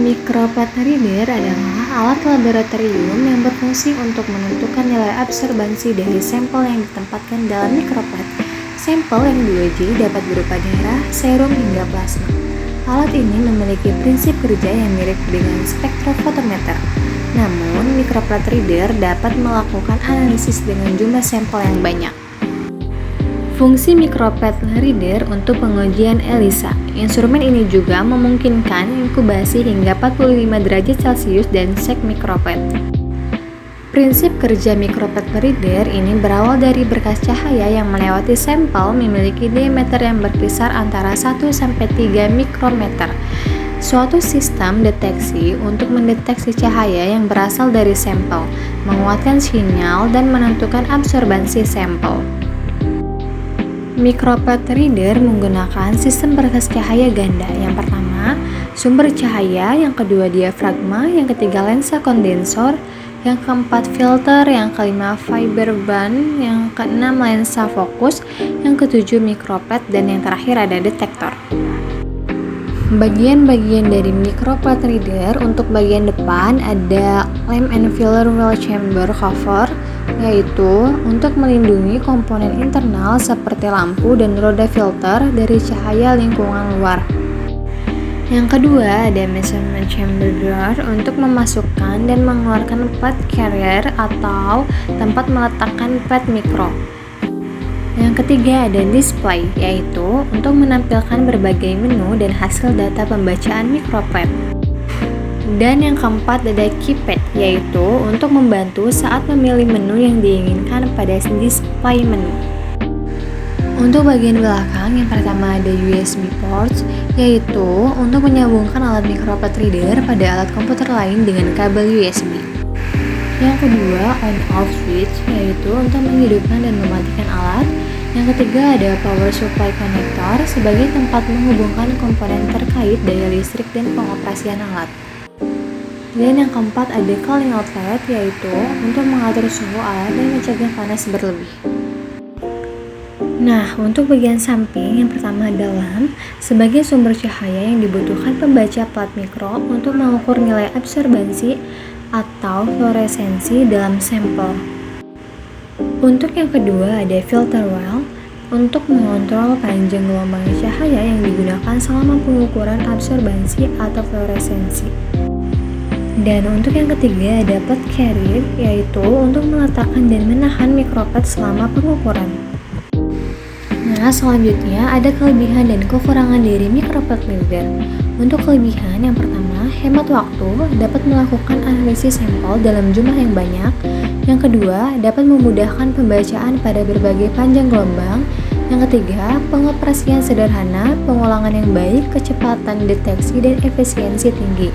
Micropet reader adalah alat laboratorium yang berfungsi untuk menentukan nilai absorbansi dari sampel yang ditempatkan dalam micropet. Sampel yang diuji dapat berupa darah, serum, hingga plasma. Alat ini memiliki prinsip kerja yang mirip dengan spektrofotometer. Namun, micropet reader dapat melakukan analisis dengan jumlah sampel yang banyak. Fungsi micropet reader untuk pengujian ELISA. Instrumen ini juga memungkinkan inkubasi hingga 45 derajat Celcius dan sek micropet. Prinsip kerja micropet reader ini berawal dari berkas cahaya yang melewati sampel memiliki diameter yang berkisar antara 1-3 mikrometer. Suatu sistem deteksi untuk mendeteksi cahaya yang berasal dari sampel, menguatkan sinyal dan menentukan absorbansi sampel. Micropet reader menggunakan sistem berkas cahaya ganda. Yang pertama, sumber cahaya, yang kedua diafragma, yang ketiga lensa kondensor, yang keempat filter, yang kelima fiber band, yang keenam lensa fokus, yang ketujuh micropet, dan yang terakhir ada detektor. Bagian-bagian dari micropet reader, untuk bagian depan ada lamp and filler well chamber cover, yaitu untuk melindungi komponen internal seperti lampu dan roda filter dari cahaya lingkungan luar. Yang kedua ada measurement chamber door untuk memasukkan dan mengeluarkan pad carrier atau tempat meletakkan pad mikro. Yang ketiga ada display, yaitu untuk menampilkan berbagai menu dan hasil data pembacaan micropet. Dan yang keempat ada keypad, yaitu untuk membantu saat memilih menu yang diinginkan pada display menu. Untuk bagian belakang, yang pertama ada USB ports, yaitu untuk menyambungkan alat micropet reader pada alat komputer lain dengan kabel USB. Yang kedua, on-off switch, yaitu untuk menghidupkan dan mematikan alat. Yang ketiga ada power supply connector sebagai tempat menghubungkan komponen terkait daya listrik dan pengoperasian alat. Dan yang keempat ada cooling outlet, yaitu untuk mengatur suhu alat dan mencegah panas berlebih. Nah, untuk bagian samping, yang pertama ada lamp sebagai sumber cahaya yang dibutuhkan pembaca plat mikro untuk mengukur nilai absorbansi atau fluoresensi dalam sampel. Untuk yang kedua ada filter well untuk mengontrol panjang gelombang cahaya yang digunakan selama pengukuran absorbansi atau fluoresensi. Dan untuk yang ketiga ada pad carrier, yaitu untuk meletakkan dan menahan micropet selama pengukuran. Nah, selanjutnya ada kelebihan dan kekurangan dari micropet reader. Untuk kelebihan, yang pertama, hemat waktu, dapat melakukan analisis sampel dalam jumlah yang banyak. Yang kedua, dapat memudahkan pembacaan pada berbagai panjang gelombang. Yang ketiga, pengoperasian sederhana, pengulangan yang baik, kecepatan deteksi, dan efisiensi tinggi.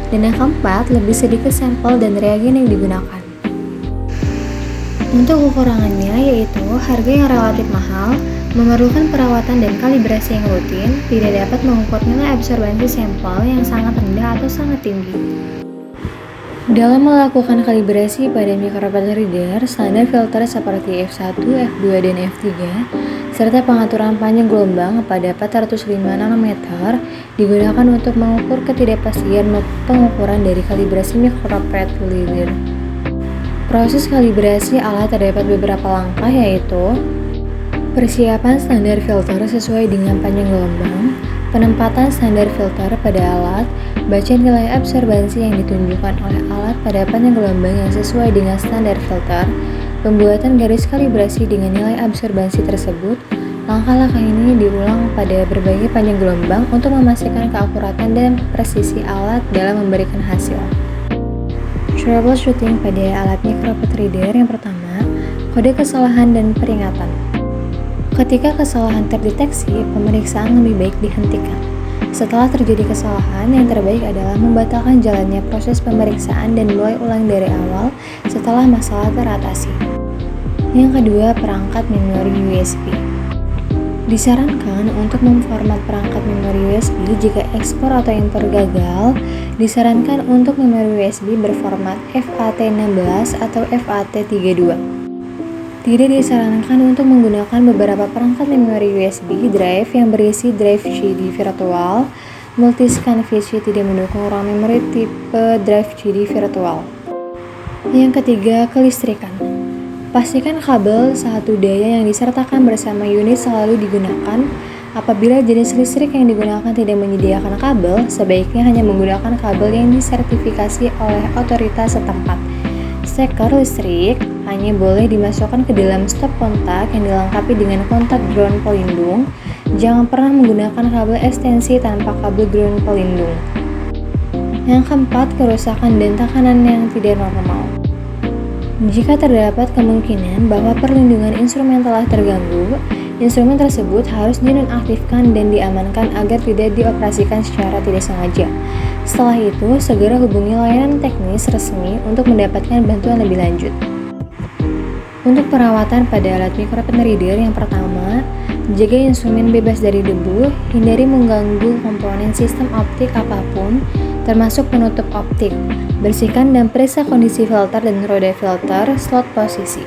Dan yang keempat, lebih sedikit sampel dan reagen yang digunakan. Untuk kekurangannya yaitu harga yang relatif mahal, memerlukan perawatan dan kalibrasi yang rutin, tidak dapat mengukur nilai absorbansi sampel yang sangat rendah atau sangat tinggi. Dalam melakukan kalibrasi pada micropet reader, standar filter seperti F1, F2, dan F3, serta pengaturan panjang gelombang pada 405 nanometer digunakan untuk mengukur ketidakpastian pengukuran dari kalibrasi micropet reader. Proses kalibrasi alat terdapat beberapa langkah, yaitu persiapan standar filter sesuai dengan panjang gelombang, penempatan standar filter pada alat, baca nilai absorbansi yang ditunjukkan oleh alat pada panjang gelombang yang sesuai dengan standar filter, pembuatan garis kalibrasi dengan nilai absorbansi tersebut. Langkah-langkah ini diulang pada berbagai panjang gelombang untuk memastikan keakuratan dan presisi alat dalam memberikan hasil. Troubleshooting pada alat micropet reader. Yang pertama, kode kesalahan dan peringatan. Ketika kesalahan terdeteksi, pemeriksaan lebih baik dihentikan. Setelah terjadi kesalahan, yang terbaik adalah membatalkan jalannya proses pemeriksaan dan mulai ulang dari awal setelah masalah teratasi. Yang kedua, perangkat memori USB. Disarankan untuk memformat perangkat memori USB jika ekspor atau impor gagal. Disarankan untuk memori USB berformat FAT16 atau FAT32. Tidak disarankan untuk menggunakan beberapa perangkat memori USB drive yang berisi drive CD virtual, Multiscan VC tidak mendukung ROM memory tipe drive CD virtual. Yang ketiga, kelistrikan. Pastikan kabel satu daya yang disertakan bersama unit selalu digunakan. Apabila jenis listrik yang digunakan tidak menyediakan kabel, sebaiknya hanya menggunakan kabel yang disertifikasi oleh otoritas setempat. Steker listrik hanya boleh dimasukkan ke dalam stop kontak yang dilengkapi dengan kontak ground pelindung. Jangan pernah menggunakan kabel ekstensi tanpa kabel ground pelindung. Yang keempat, kerusakan dan tekanan yang tidak normal. Jika terdapat kemungkinan bahwa perlindungan instrumen telah terganggu, instrumen tersebut harus dinonaktifkan dan diamankan agar tidak dioperasikan secara tidak sengaja. Setelah itu, segera hubungi layanan teknis resmi untuk mendapatkan bantuan lebih lanjut. Untuk perawatan pada alat micropen reader, yang pertama, jaga instrumen bebas dari debu, hindari mengganggu komponen sistem optik apapun, termasuk penutup optik. Bersihkan dan periksa kondisi filter dan roda filter slot posisi.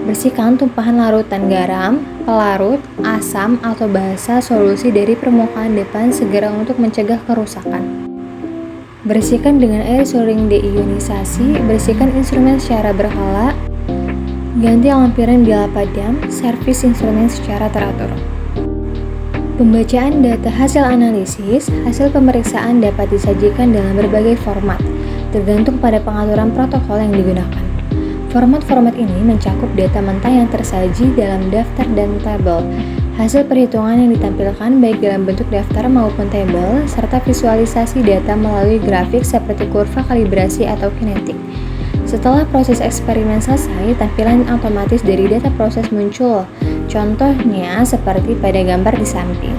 Bersihkan tumpahan larutan garam, pelarut, asam, atau basa solusi dari permukaan depan segera untuk mencegah kerusakan. Bersihkan dengan air soldering deionisasi, bersihkan instrumen secara berkala, ganti lampiran bila padam, servis instrumen secara teratur. Pembacaan data hasil analisis, hasil pemeriksaan dapat disajikan dalam berbagai format, tergantung pada pengaturan protokol yang digunakan. Format-format ini mencakup data mentah yang tersaji dalam daftar dan tabel, hasil perhitungan yang ditampilkan baik dalam bentuk daftar maupun tabel, serta visualisasi data melalui grafik seperti kurva kalibrasi atau kinetik. Setelah proses eksperimen selesai, tampilan otomatis dari data proses muncul, contohnya seperti pada gambar di samping.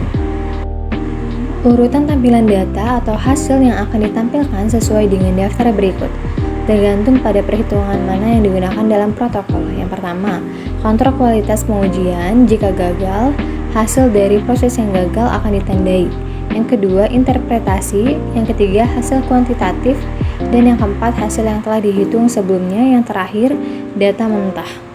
Urutan tampilan data atau hasil yang akan ditampilkan sesuai dengan daftar berikut, tergantung pada perhitungan mana yang digunakan dalam protokol. Yang pertama, kontrol kualitas pengujian. Jika gagal, hasil dari proses yang gagal akan ditandai. Yang kedua, interpretasi. Yang ketiga, hasil kuantitatif. Dan yang keempat, hasil yang telah dihitung sebelumnya. Yang terakhir, data mentah.